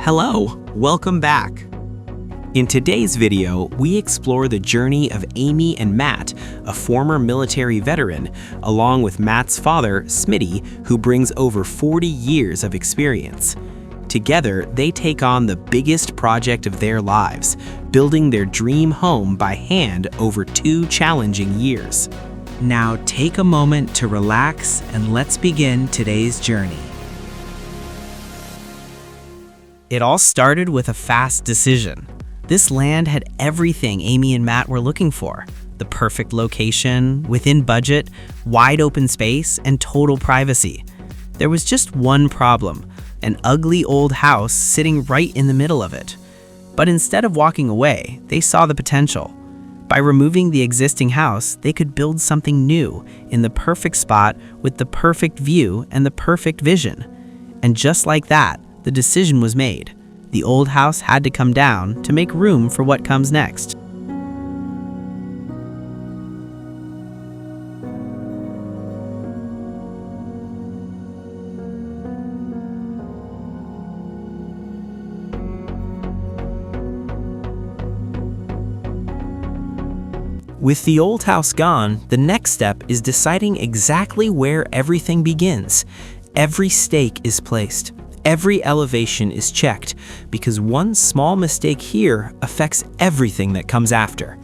Hello, welcome back. In today's video, we explore the journey of Amy and Matt, a former military veteran, along with Matt's father, Smitty, who brings over 40 years of experience. Together, they take on the biggest project of their lives, building their dream home by hand over 2 challenging years. Now take a moment to relax and let's begin today's journey. It all started with a fast decision. This land had everything Amy and Matt were looking for. The perfect location, within budget, wide open space, and total privacy. There was just one problem, an ugly old house sitting right in the middle of it. But instead of walking away, they saw the potential. By removing the existing house, they could build something new in the perfect spot with the perfect view and the perfect vision. And just like that, the decision was made. The old house had to come down to make room for what comes next. With the old house gone, the next step is deciding exactly where everything begins. Every stake is placed. Every elevation is checked, because one small mistake here affects everything that comes after.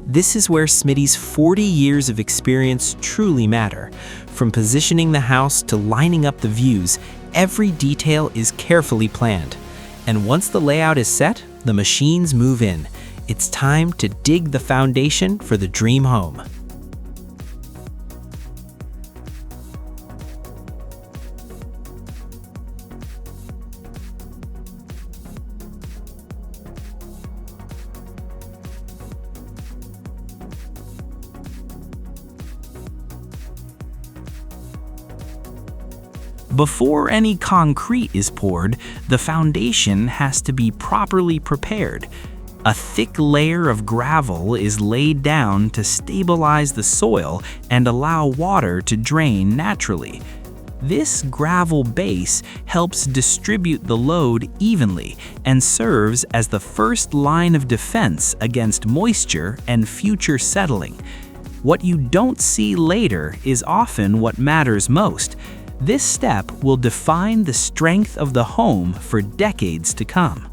This is where Smitty's 40 years of experience truly matter. From positioning the house to lining up the views, every detail is carefully planned. And once the layout is set, the machines move in. It's time to dig the foundation for the dream home. Before any concrete is poured, the foundation has to be properly prepared. A thick layer of gravel is laid down to stabilize the soil and allow water to drain naturally. This gravel base helps distribute the load evenly and serves as the first line of defense against moisture and future settling. What you don't see later is often what matters most. This step will define the strength of the home for decades to come.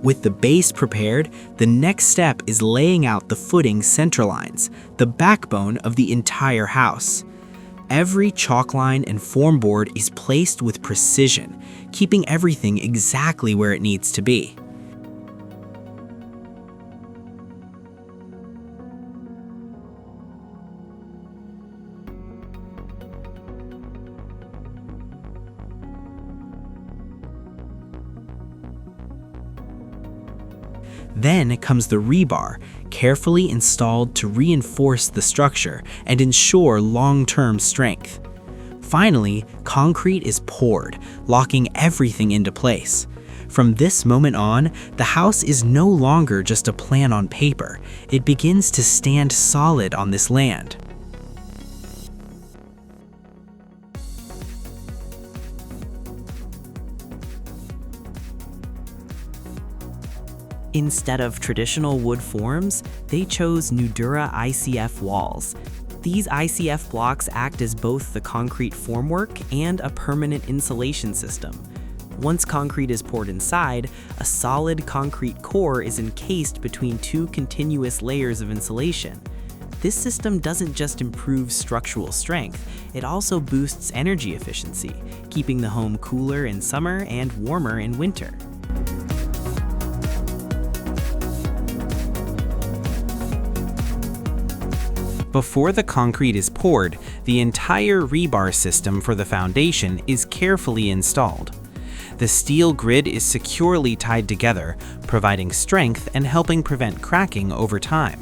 With the base prepared, the next step is laying out the footing centerlines, the backbone of the entire house. Every chalk line and form board is placed with precision, keeping everything exactly where it needs to be. Then comes the rebar, carefully installed to reinforce the structure and ensure long-term strength. Finally, concrete is poured, locking everything into place. From this moment on, the house is no longer just a plan on paper. It begins to stand solid on this land. Instead of traditional wood forms, they chose Nudura ICF walls. These ICF blocks act as both the concrete formwork and a permanent insulation system. Once concrete is poured inside, a solid concrete core is encased between 2 continuous layers of insulation. This system doesn't just improve structural strength, it also boosts energy efficiency, keeping the home cooler in summer and warmer in winter. Before the concrete is poured, the entire rebar system for the foundation is carefully installed. The steel grid is securely tied together, providing strength and helping prevent cracking over time.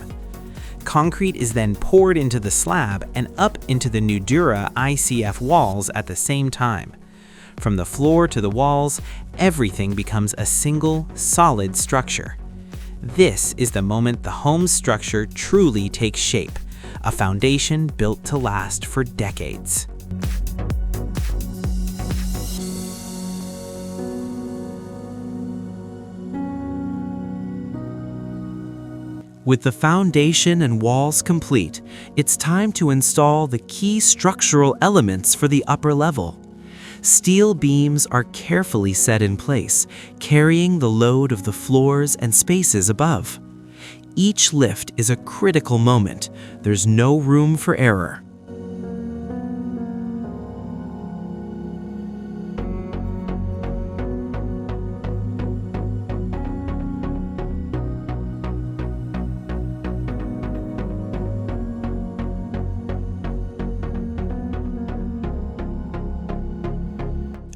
Concrete is then poured into the slab and up into the Nudura ICF walls at the same time. From the floor to the walls, everything becomes a single, solid structure. This is the moment the home's structure truly takes shape, a foundation built to last for decades. With the foundation and walls complete, it's time to install the key structural elements for the upper level. Steel beams are carefully set in place, carrying the load of the floors and spaces above. Each lift is a critical moment. There's no room for error.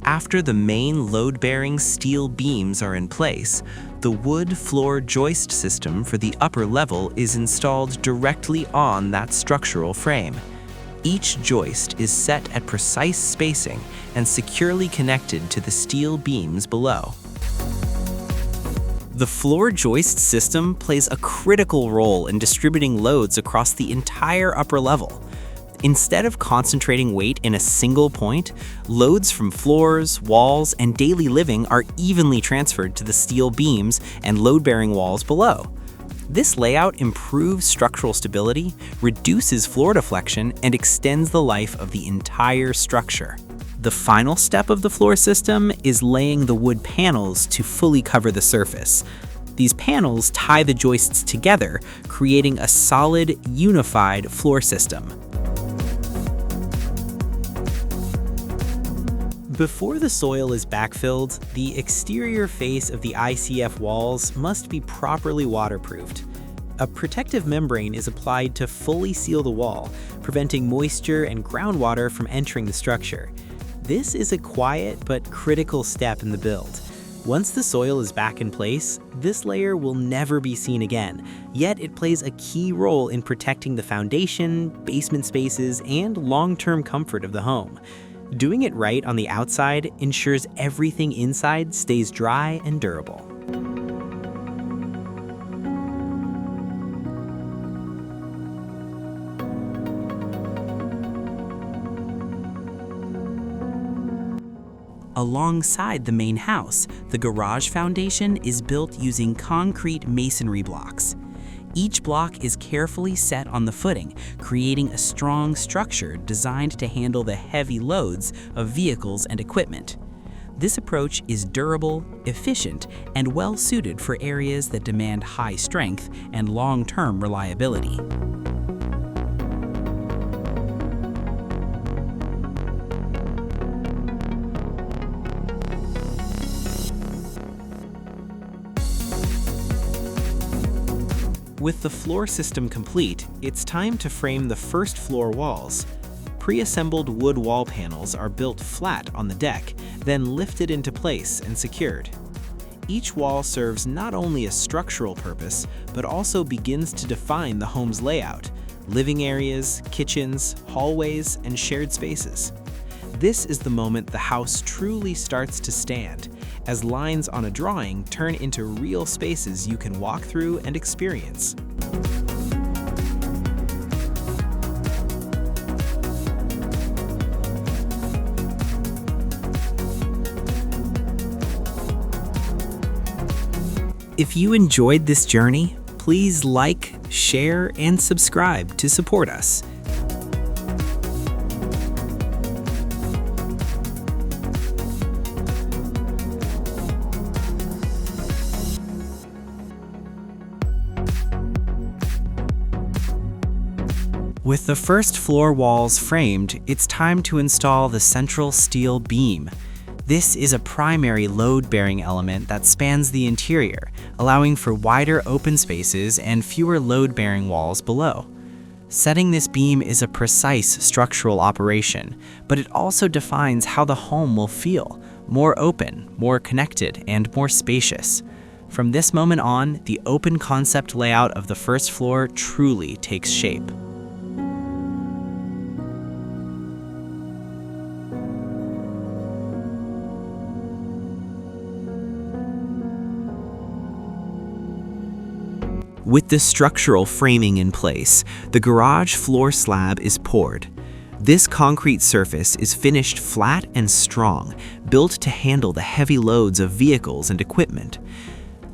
After the main load-bearing steel beams are in place, the wood floor joist system for the upper level is installed directly on that structural frame. Each joist is set at precise spacing and securely connected to the steel beams below. The floor joist system plays a critical role in distributing loads across the entire upper level. Instead of concentrating weight in a single point, loads from floors, walls, and daily living are evenly transferred to the steel beams and load-bearing walls below. This layout improves structural stability, reduces floor deflection, and extends the life of the entire structure. The final step of the floor system is laying the wood panels to fully cover the surface. These panels tie the joists together, creating a solid, unified floor system. Before the soil is backfilled, the exterior face of the ICF walls must be properly waterproofed. A protective membrane is applied to fully seal the wall, preventing moisture and groundwater from entering the structure. This is a quiet but critical step in the build. Once the soil is back in place, this layer will never be seen again, yet it plays a key role in protecting the foundation, basement spaces, and long-term comfort of the home. Doing it right on the outside ensures everything inside stays dry and durable. Alongside the main house, the garage foundation is built using concrete masonry blocks. Each block is carefully set on the footing, creating a strong structure designed to handle the heavy loads of vehicles and equipment. This approach is durable, efficient, and well suited for areas that demand high strength and long-term reliability. With the floor system complete, it's time to frame the first floor walls. Pre-assembled wood wall panels are built flat on the deck, then lifted into place and secured. Each wall serves not only a structural purpose, but also begins to define the home's layout: living areas, kitchens, hallways, and shared spaces. This is the moment the house truly starts to stand, as lines on a drawing turn into real spaces you can walk through and experience. If you enjoyed this journey, please like, share, and subscribe to support us. With the first floor walls framed, it's time to install the central steel beam. This is a primary load-bearing element that spans the interior, allowing for wider open spaces and fewer load-bearing walls below. Setting this beam is a precise structural operation, but it also defines how the home will feel: more open, more connected, and more spacious. From this moment on, the open concept layout of the first floor truly takes shape. With the structural framing in place, the garage floor slab is poured. This concrete surface is finished flat and strong, built to handle the heavy loads of vehicles and equipment.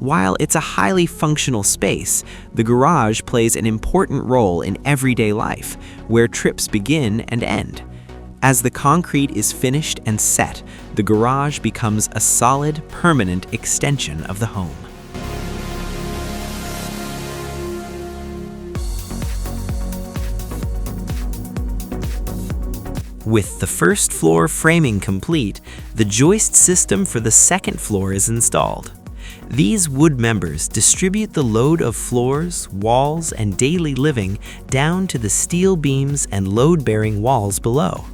While it's a highly functional space, the garage plays an important role in everyday life, where trips begin and end. As the concrete is finished and set, the garage becomes a solid, permanent extension of the home. With the first floor framing complete, the joist system for the second floor is installed. These wood members distribute the load of floors, walls, and daily living down to the steel beams and load-bearing walls below.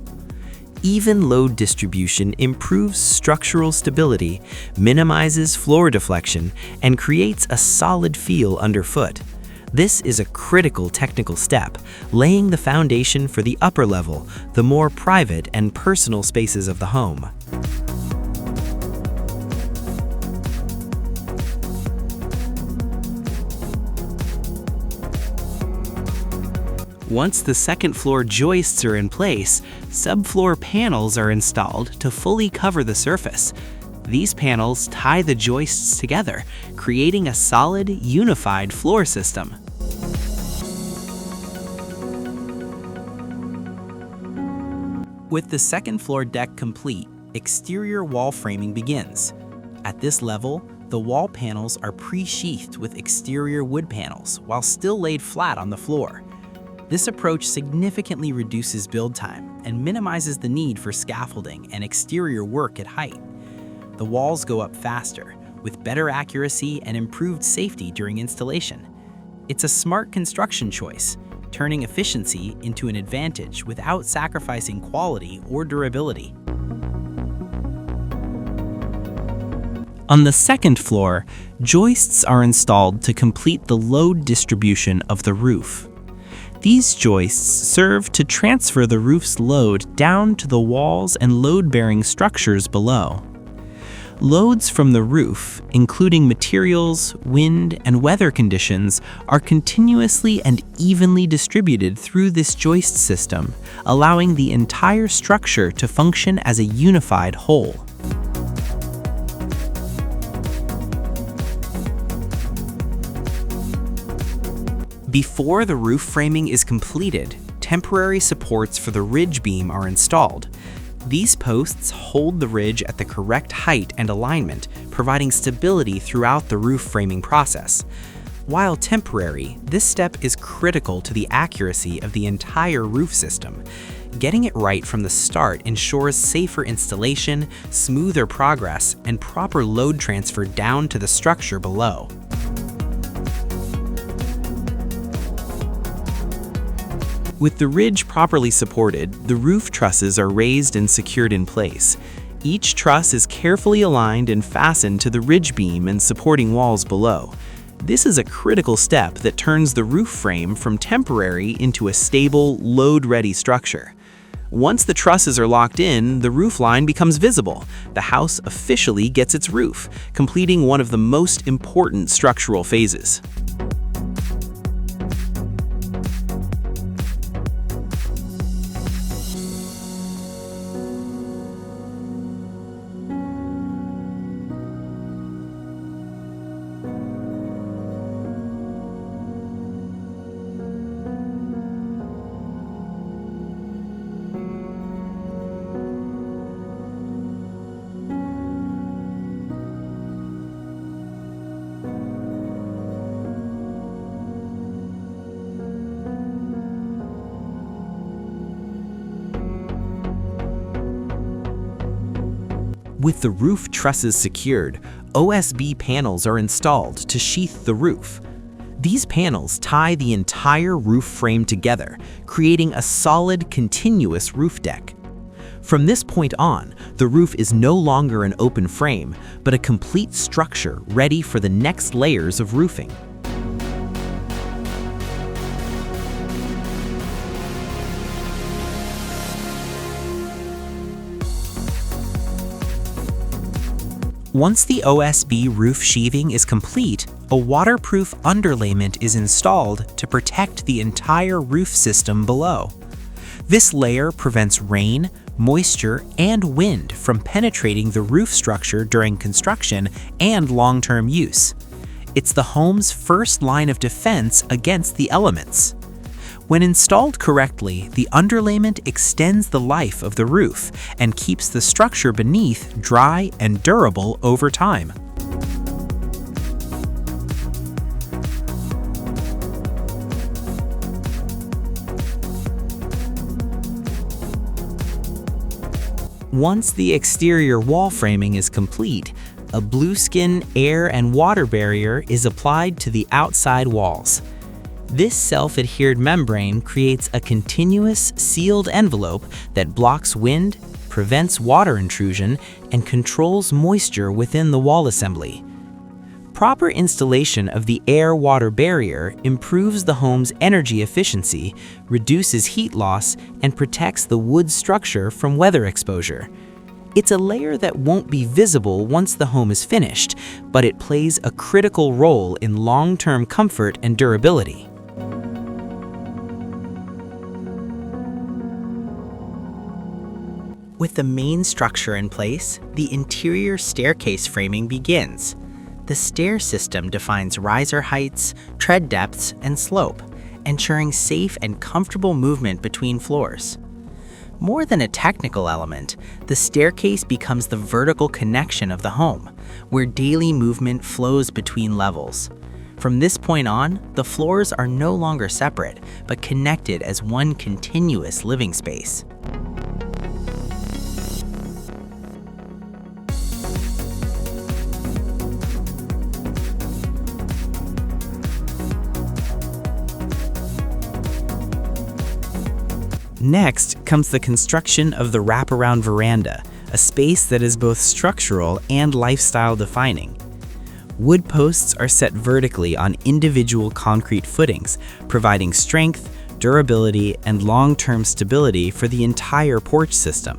Even load distribution improves structural stability, minimizes floor deflection, and creates a solid feel underfoot. This is a critical technical step, laying the foundation for the upper level, the more private and personal spaces of the home. Once the second floor joists are in place, subfloor panels are installed to fully cover the surface. These panels tie the joists together, creating a solid, unified floor system. With the second floor deck complete, exterior wall framing begins. At this level, the wall panels are pre-sheathed with exterior wood panels while still laid flat on the floor. This approach significantly reduces build time and minimizes the need for scaffolding and exterior work at height. The walls go up faster, with better accuracy and improved safety during installation. It's a smart construction choice, turning efficiency into an advantage without sacrificing quality or durability. On the second floor, joists are installed to complete the load distribution of the roof. These joists serve to transfer the roof's load down to the walls and load-bearing structures below. Loads from the roof, including materials, wind, and weather conditions, are continuously and evenly distributed through this joist system, allowing the entire structure to function as a unified whole. Before the roof framing is completed, temporary supports for the ridge beam are installed. These posts hold the ridge at the correct height and alignment, providing stability throughout the roof framing process. While temporary, this step is critical to the accuracy of the entire roof system. Getting it right from the start ensures safer installation, smoother progress, and proper load transfer down to the structure below. With the ridge properly supported, the roof trusses are raised and secured in place. Each truss is carefully aligned and fastened to the ridge beam and supporting walls below. This is a critical step that turns the roof frame from temporary into a stable, load-ready structure. Once the trusses are locked in, the roof line becomes visible. The house officially gets its roof, completing one of the most important structural phases. With the roof trusses secured, OSB panels are installed to sheath the roof. These panels tie the entire roof frame together, creating a solid, continuous roof deck. From this point on, the roof is no longer an open frame, but a complete structure ready for the next layers of roofing. Once the OSB roof sheathing is complete, a waterproof underlayment is installed to protect the entire roof system below. This layer prevents rain, moisture, and wind from penetrating the roof structure during construction and long-term use. It's the home's first line of defense against the elements. When installed correctly, the underlayment extends the life of the roof and keeps the structure beneath dry and durable over time. Once the exterior wall framing is complete, a blueskin air and water barrier is applied to the outside walls. This self-adhered membrane creates a continuous sealed envelope that blocks wind, prevents water intrusion, and controls moisture within the wall assembly. Proper installation of the air-water barrier improves the home's energy efficiency, reduces heat loss, and protects the wood structure from weather exposure. It's a layer that won't be visible once the home is finished, but it plays a critical role in long-term comfort and durability. With the main structure in place, the interior staircase framing begins. The stair system defines riser heights, tread depths, and slope, ensuring safe and comfortable movement between floors. More than a technical element, the staircase becomes the vertical connection of the home, where daily movement flows between levels. From this point on, the floors are no longer separate, but connected as one continuous living space. Next comes the construction of the wraparound veranda, a space that is both structural and lifestyle defining. Wood posts are set vertically on individual concrete footings, providing strength, durability, and long-term stability for the entire porch system.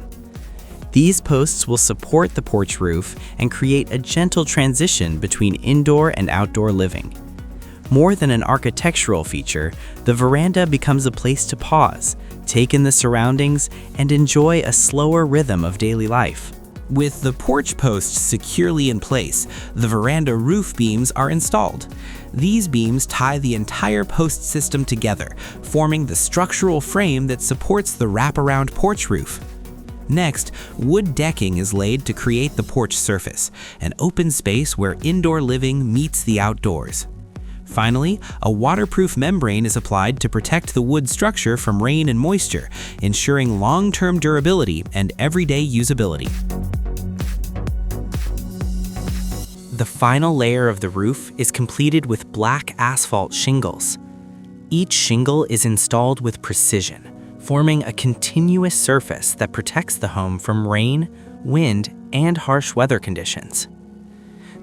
These posts will support the porch roof and create a gentle transition between indoor and outdoor living. More than an architectural feature, the veranda becomes a place to pause, take in the surroundings, and enjoy a slower rhythm of daily life. With the porch posts securely in place, the veranda roof beams are installed. These beams tie the entire post system together, forming the structural frame that supports the wraparound porch roof. Next, wood decking is laid to create the porch surface, an open space where indoor living meets the outdoors. Finally, a waterproof membrane is applied to protect the wood structure from rain and moisture, ensuring long-term durability and everyday usability. The final layer of the roof is completed with black asphalt shingles. Each shingle is installed with precision, forming a continuous surface that protects the home from rain, wind, and harsh weather conditions.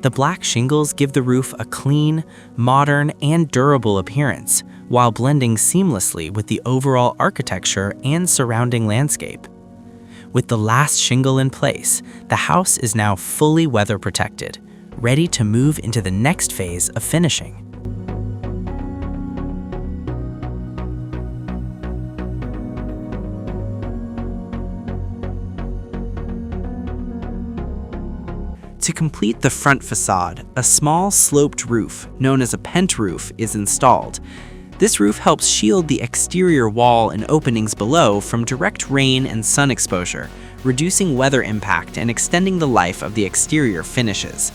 The black shingles give the roof a clean, modern, and durable appearance, while blending seamlessly with the overall architecture and surrounding landscape. With the last shingle in place, the house is now fully weather protected, ready to move into the next phase of finishing. To complete the front facade, a small sloped roof, known as a pent roof, is installed. This roof helps shield the exterior wall and openings below from direct rain and sun exposure, reducing weather impact and extending the life of the exterior finishes.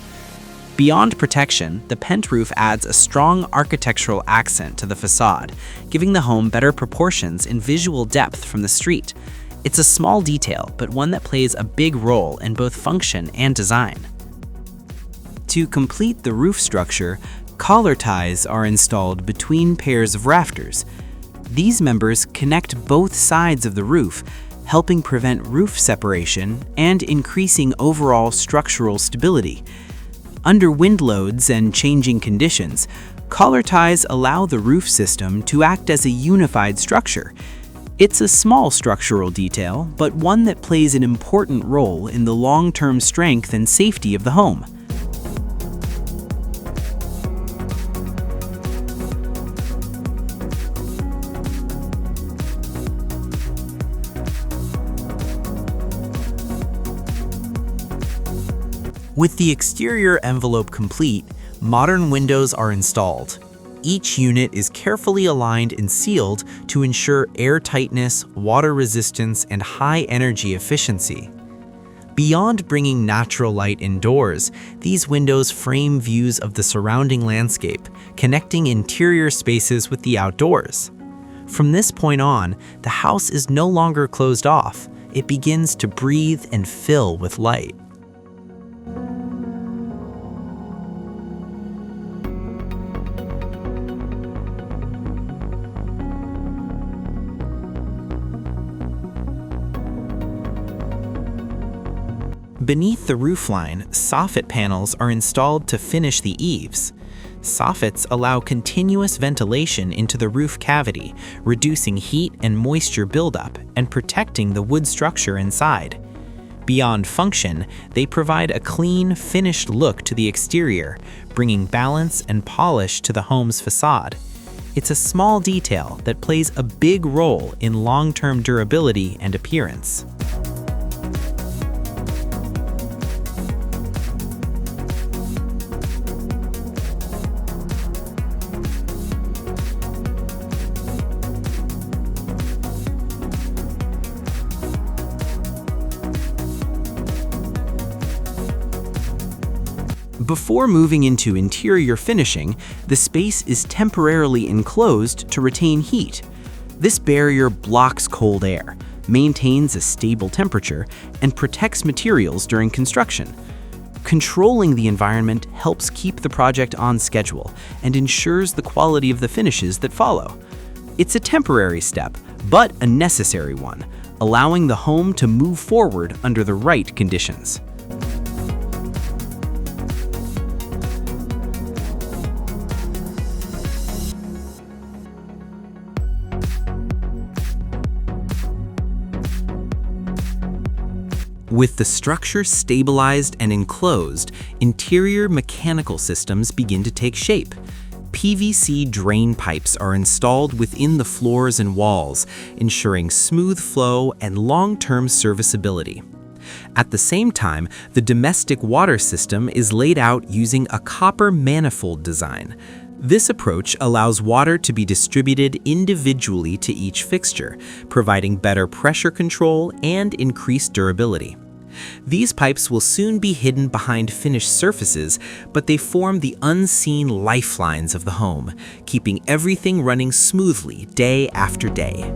Beyond protection, the pent roof adds a strong architectural accent to the facade, giving the home better proportions and visual depth from the street. It's a small detail, but one that plays a big role in both function and design. To complete the roof structure, collar ties are installed between pairs of rafters. These members connect both sides of the roof, helping prevent roof separation and increasing overall structural stability. Under wind loads and changing conditions, collar ties allow the roof system to act as a unified structure. It's a small structural detail, but one that plays an important role in the long-term strength and safety of the home. With the exterior envelope complete, modern windows are installed. Each unit is carefully aligned and sealed to ensure airtightness, water resistance, and high energy efficiency. Beyond bringing natural light indoors, these windows frame views of the surrounding landscape, connecting interior spaces with the outdoors. From this point on, the house is no longer closed off. It begins to breathe and fill with light. Beneath the roofline, soffit panels are installed to finish the eaves. Soffits allow continuous ventilation into the roof cavity, reducing heat and moisture buildup and protecting the wood structure inside. Beyond function, they provide a clean, finished look to the exterior, bringing balance and polish to the home's facade. It's a small detail that plays a big role in long-term durability and appearance. Before moving into interior finishing, the space is temporarily enclosed to retain heat. This barrier blocks cold air, maintains a stable temperature, and protects materials during construction. Controlling the environment helps keep the project on schedule and ensures the quality of the finishes that follow. It's a temporary step, but a necessary one, allowing the home to move forward under the right conditions. With the structure stabilized and enclosed, interior mechanical systems begin to take shape. PVC drain pipes are installed within the floors and walls, ensuring smooth flow and long-term serviceability. At the same time, the domestic water system is laid out using a copper manifold design. This approach allows water to be distributed individually to each fixture, providing better pressure control and increased durability. These pipes will soon be hidden behind finished surfaces, but they form the unseen lifelines of the home, keeping everything running smoothly day after day.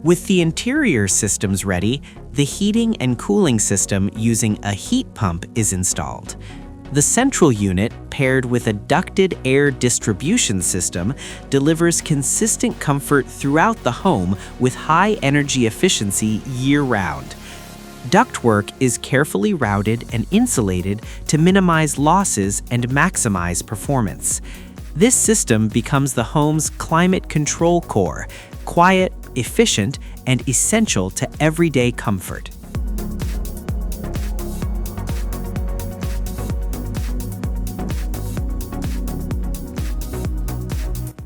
With the interior systems ready, the heating and cooling system using a heat pump is installed. The central unit, paired with a ducted air distribution system, delivers consistent comfort throughout the home with high energy efficiency year-round. Ductwork is carefully routed and insulated to minimize losses and maximize performance. This system becomes the home's climate control core, quiet, efficient, and essential to everyday comfort.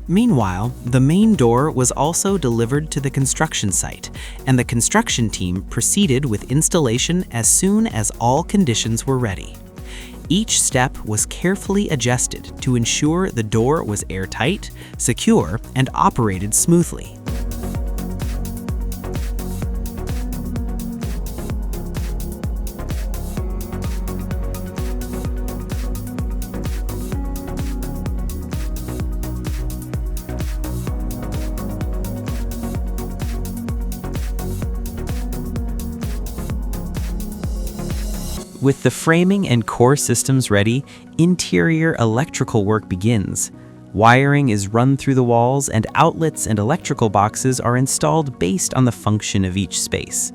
Meanwhile, the main door was also delivered to the construction site, and the construction team proceeded with installation as soon as all conditions were ready. Each step was carefully adjusted to ensure the door was airtight, secure, and operated smoothly. With the framing and core systems ready, interior electrical work begins. Wiring is run through the walls, and outlets and electrical boxes are installed based on the function of each space.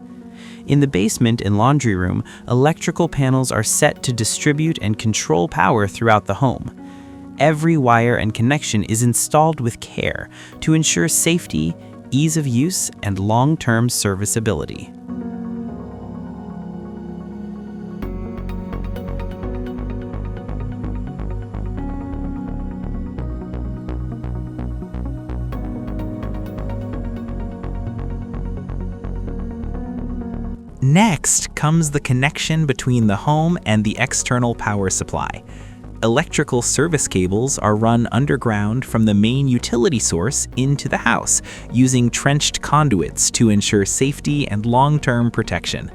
In the basement and laundry room, electrical panels are set to distribute and control power throughout the home. Every wire and connection is installed with care to ensure safety, ease of use, and long-term serviceability. Next comes the connection between the home and the external power supply. Electrical service cables are run underground from the main utility source into the house, using trenched conduits to ensure safety and long-term protection.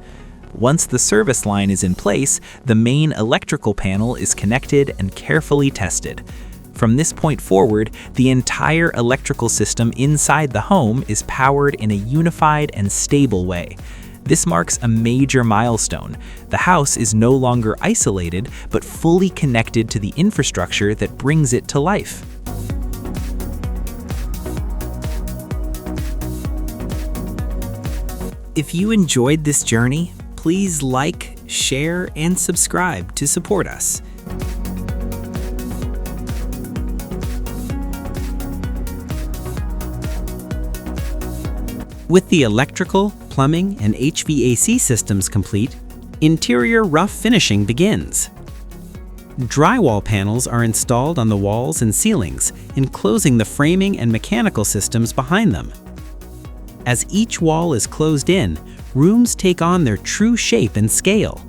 Once the service line is in place, the main electrical panel is connected and carefully tested. From this point forward, the entire electrical system inside the home is powered in a unified and stable way. This marks a major milestone. The house is no longer isolated, but fully connected to the infrastructure that brings it to life. If you enjoyed this journey, please like, share, and subscribe to support us. With the electrical, plumbing, and HVAC systems complete, interior rough finishing begins. Drywall panels are installed on the walls and ceilings, enclosing the framing and mechanical systems behind them. As each wall is closed in, rooms take on their true shape and scale.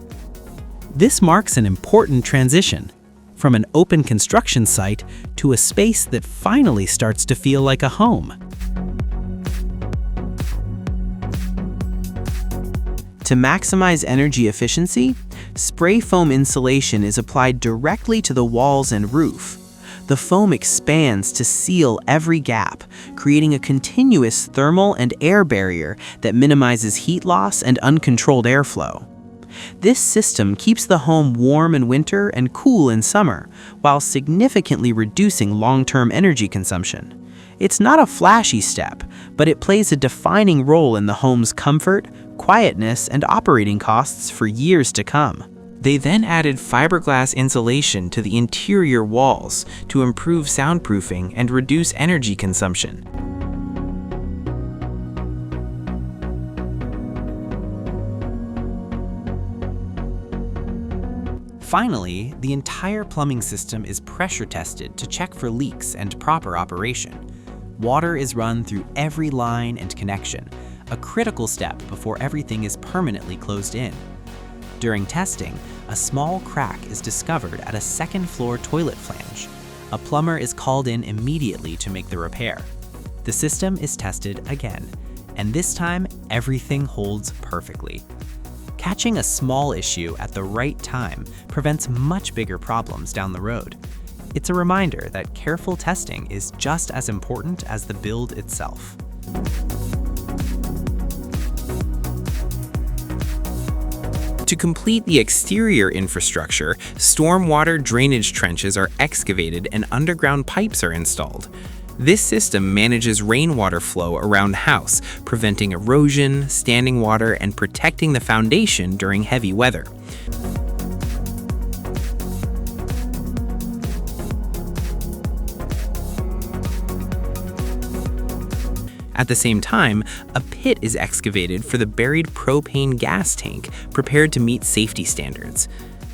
This marks an important transition, from an open construction site to a space that finally starts to feel like a home. To maximize energy efficiency, spray foam insulation is applied directly to the walls and roof. The foam expands to seal every gap, creating a continuous thermal and air barrier that minimizes heat loss and uncontrolled airflow. This system keeps the home warm in winter and cool in summer, while significantly reducing long-term energy consumption. It's not a flashy step, but it plays a defining role in the home's comfort, quietness, and operating costs for years to come. They then added fiberglass insulation to the interior walls to improve soundproofing and reduce energy consumption. Finally, the entire plumbing system is pressure tested to check for leaks and proper operation. Water is run through every line and connection, a critical step before everything is permanently closed in. During testing, a small crack is discovered at a second-floor toilet flange. A plumber is called in immediately to make the repair. The system is tested again, and this time everything holds perfectly. Catching a small issue at the right time prevents much bigger problems down the road. It's a reminder that careful testing is just as important as the build itself. To complete the exterior infrastructure, stormwater drainage trenches are excavated and underground pipes are installed. This system manages rainwater flow around the house, preventing erosion, standing water, and protecting the foundation during heavy weather. At the same time, a pit is excavated for the buried propane gas tank, prepared to meet safety standards.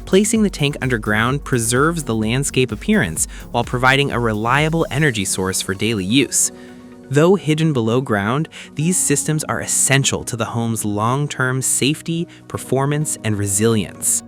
Placing the tank underground preserves the landscape appearance while providing a reliable energy source for daily use. Though hidden below ground, these systems are essential to the home's long-term safety, performance, and resilience.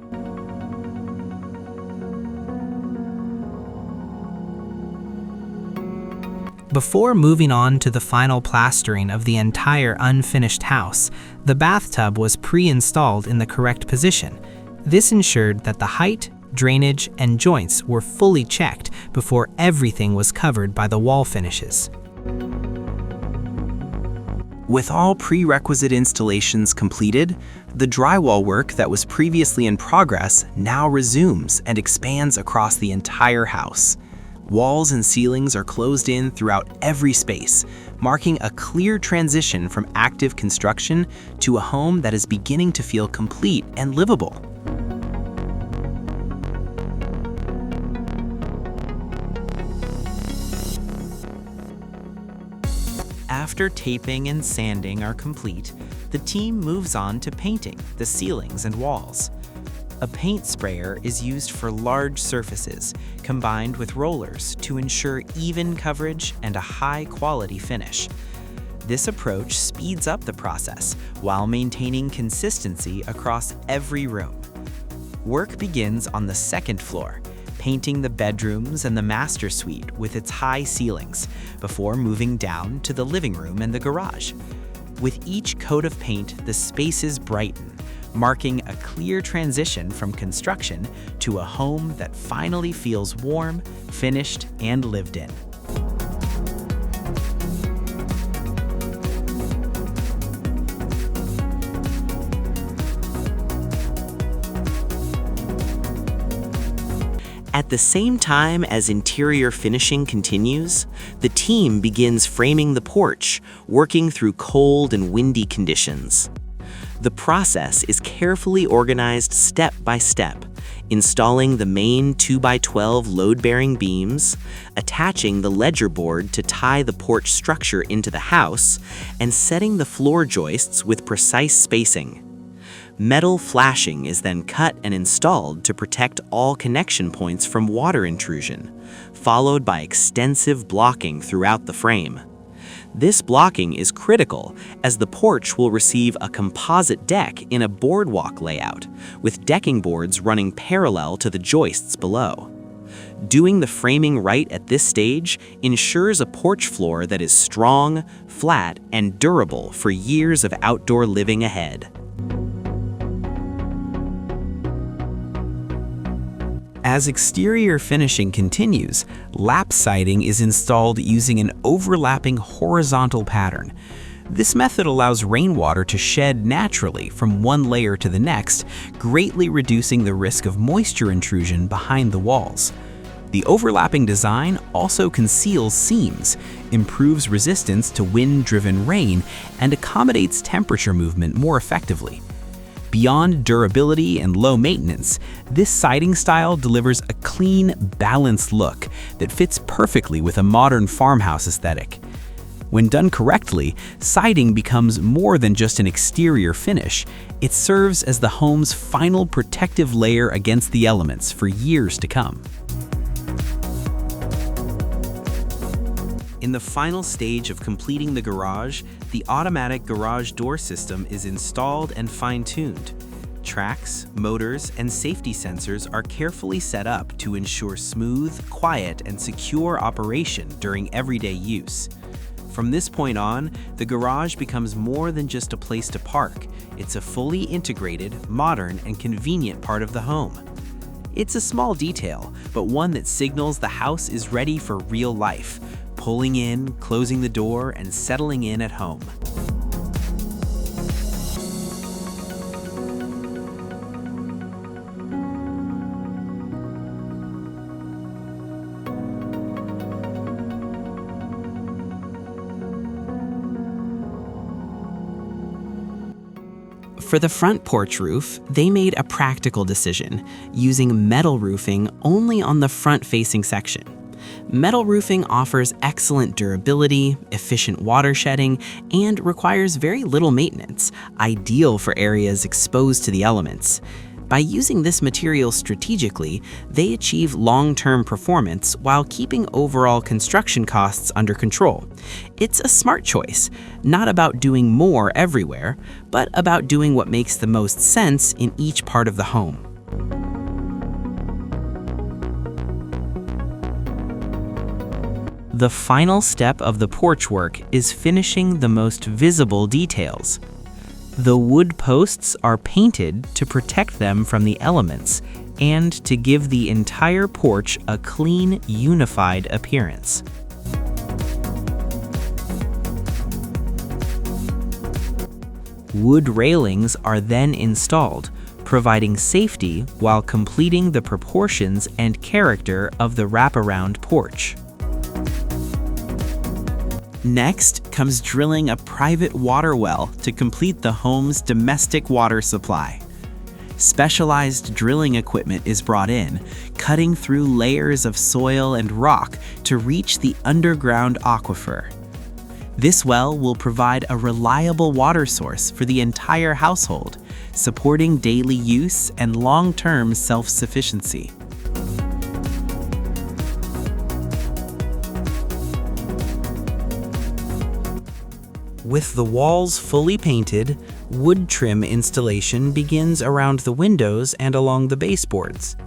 Before moving on to the final plastering of the entire unfinished house, the bathtub was pre-installed in the correct position. This ensured that the height, drainage, and joints were fully checked before everything was covered by the wall finishes. With all prerequisite installations completed, the drywall work that was previously in progress now resumes and expands across the entire house. Walls and ceilings are closed in throughout every space, marking a clear transition from active construction to a home that is beginning to feel complete and livable. After taping and sanding are complete, the team moves on to painting the ceilings and walls. A paint sprayer is used for large surfaces, combined with rollers to ensure even coverage and a high-quality finish. This approach speeds up the process while maintaining consistency across every room. Work begins on the second floor, painting the bedrooms and the master suite with its high ceilings, before moving down to the living room and the garage. With each coat of paint, the spaces brighten, marking a clear transition from construction to a home that finally feels warm, finished, and lived in. At the same time as interior finishing continues, the team begins framing the porch, working through cold and windy conditions. The process is carefully organized step by step, installing the main 2x12 load-bearing beams, attaching the ledger board to tie the porch structure into the house, and setting the floor joists with precise spacing. Metal flashing is then cut and installed to protect all connection points from water intrusion, followed by extensive blocking throughout the frame. This blocking is critical as the porch will receive a composite deck in a boardwalk layout, with decking boards running parallel to the joists below. Doing the framing right at this stage ensures a porch floor that is strong, flat, and durable for years of outdoor living ahead. As exterior finishing continues, lap siding is installed using an overlapping horizontal pattern. This method allows rainwater to shed naturally from one layer to the next, greatly reducing the risk of moisture intrusion behind the walls. The overlapping design also conceals seams, improves resistance to wind-driven rain, and accommodates temperature movement more effectively. Beyond durability and low maintenance, this siding style delivers a clean, balanced look that fits perfectly with a modern farmhouse aesthetic. When done correctly, siding becomes more than just an exterior finish. It serves as the home's final protective layer against the elements for years to come. In the final stage of completing the garage, the automatic garage door system is installed and fine-tuned. Tracks, motors, and safety sensors are carefully set up to ensure smooth, quiet, and secure operation during everyday use. From this point on, the garage becomes more than just a place to park. It's a fully integrated, modern, and convenient part of the home. It's a small detail, but one that signals the house is ready for real life, pulling in, closing the door, and settling in at home. For the front porch roof, they made a practical decision, using metal roofing only on the front-facing section. Metal roofing offers excellent durability, efficient water shedding, and requires very little maintenance, ideal for areas exposed to the elements. By using this material strategically, they achieve long-term performance while keeping overall construction costs under control. It's a smart choice, not about doing more everywhere, but about doing what makes the most sense in each part of the home. The final step of the porch work is finishing the most visible details. The wood posts are painted to protect them from the elements and to give the entire porch a clean, unified appearance. Wood railings are then installed, providing safety while completing the proportions and character of the wraparound porch. Next comes drilling a private water well to complete the home's domestic water supply. Specialized drilling equipment is brought in, cutting through layers of soil and rock to reach the underground aquifer. This well will provide a reliable water source for the entire household, supporting daily use and long-term self-sufficiency. With the walls fully painted, wood trim installation begins around the windows and along the baseboards.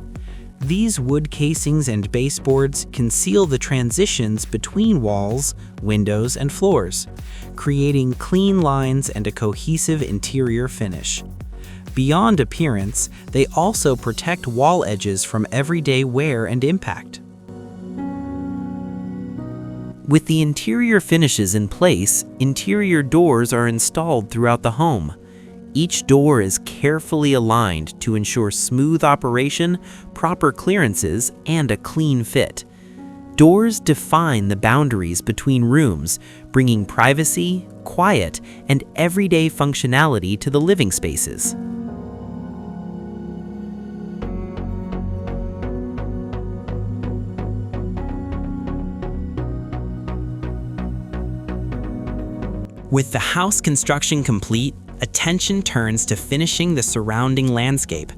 These wood casings and baseboards conceal the transitions between walls, windows, and floors, creating clean lines and a cohesive interior finish. Beyond appearance, they also protect wall edges from everyday wear and impact. With the interior finishes in place, interior doors are installed throughout the home. Each door is carefully aligned to ensure smooth operation, proper clearances, and a clean fit. Doors define the boundaries between rooms, bringing privacy, quiet, and everyday functionality to the living spaces. With the house construction complete, attention turns to finishing the surrounding landscape.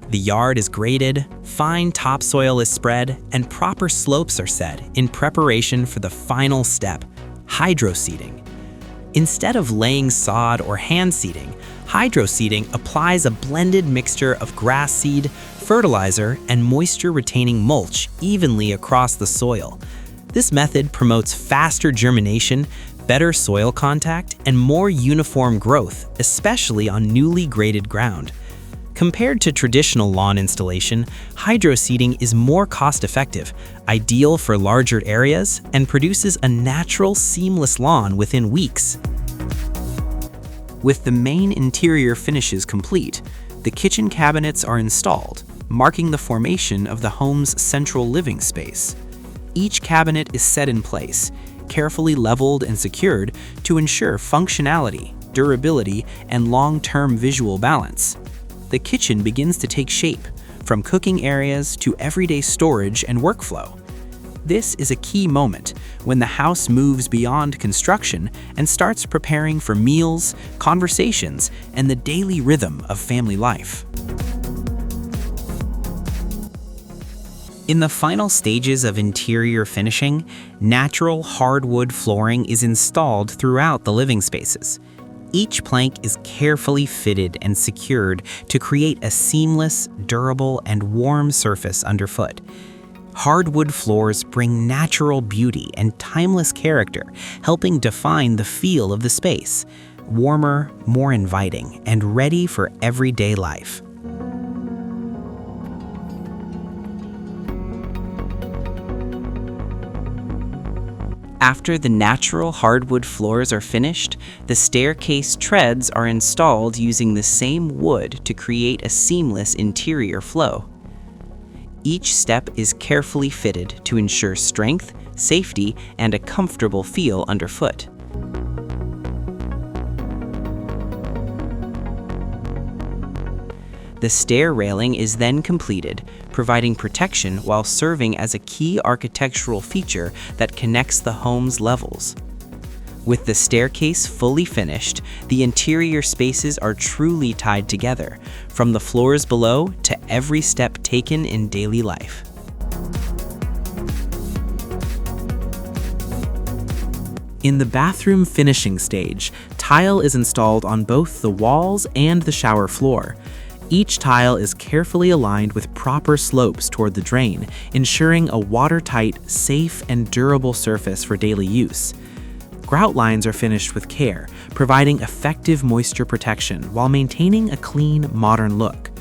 The yard is graded, fine topsoil is spread, and proper slopes are set in preparation for the final step, hydroseeding. Instead of laying sod or hand seeding, hydroseeding applies a blended mixture of grass seed, fertilizer, and moisture-retaining mulch evenly across the soil. This method promotes faster germination, better soil contact, and more uniform growth, especially on newly graded ground. Compared to traditional lawn installation, hydroseeding is more cost-effective, ideal for larger areas, and produces a natural, seamless lawn within weeks. With the main interior finishes complete, the kitchen cabinets are installed, marking the formation of the home's central living space. Each cabinet is set in place, carefully leveled and secured to ensure functionality, durability, and long-term visual balance. The kitchen begins to take shape, from cooking areas to everyday storage and workflow. This is a key moment when the house moves beyond construction and starts preparing for meals, conversations, and the daily rhythm of family life. In the final stages of interior finishing, natural hardwood flooring is installed throughout the living spaces. Each plank is carefully fitted and secured to create a seamless, durable, and warm surface underfoot. Hardwood floors bring natural beauty and timeless character, helping define the feel of the space. Warmer, more inviting, and ready for everyday life. After the natural hardwood floors are finished, the staircase treads are installed using the same wood to create a seamless interior flow. Each step is carefully fitted to ensure strength, safety, and a comfortable feel underfoot. The stair railing is then completed, providing protection while serving as a key architectural feature that connects the home's levels. With the staircase fully finished, the interior spaces are truly tied together, from the floors below to every step taken in daily life. In the bathroom finishing stage, tile is installed on both the walls and the shower floor. Each tile is carefully aligned with proper slopes toward the drain, ensuring a watertight, safe, and durable surface for daily use. Grout lines are finished with care, providing effective moisture protection while maintaining a clean, modern look.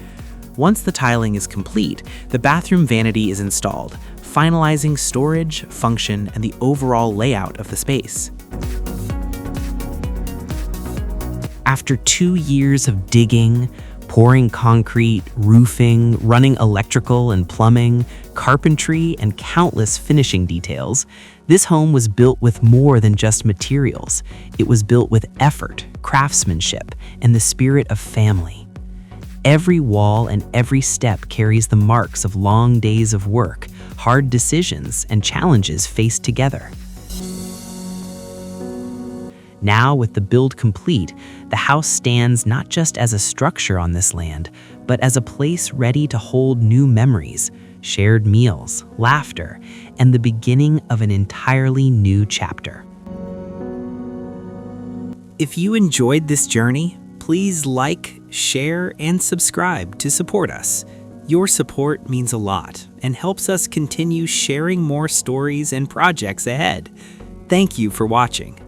Once the tiling is complete, the bathroom vanity is installed, finalizing storage, function, and the overall layout of the space. After 2 years of digging, pouring concrete, roofing, running electrical and plumbing, carpentry, and countless finishing details, this home was built with more than just materials. It was built with effort, craftsmanship, and the spirit of family. Every wall and every step carries the marks of long days of work, hard decisions, and challenges faced together. Now, with the build complete, the house stands not just as a structure on this land, but as a place ready to hold new memories, shared meals, laughter, and the beginning of an entirely new chapter. If you enjoyed this journey, please like, share, and subscribe to support us. Your support means a lot and helps us continue sharing more stories and projects ahead. Thank you for watching.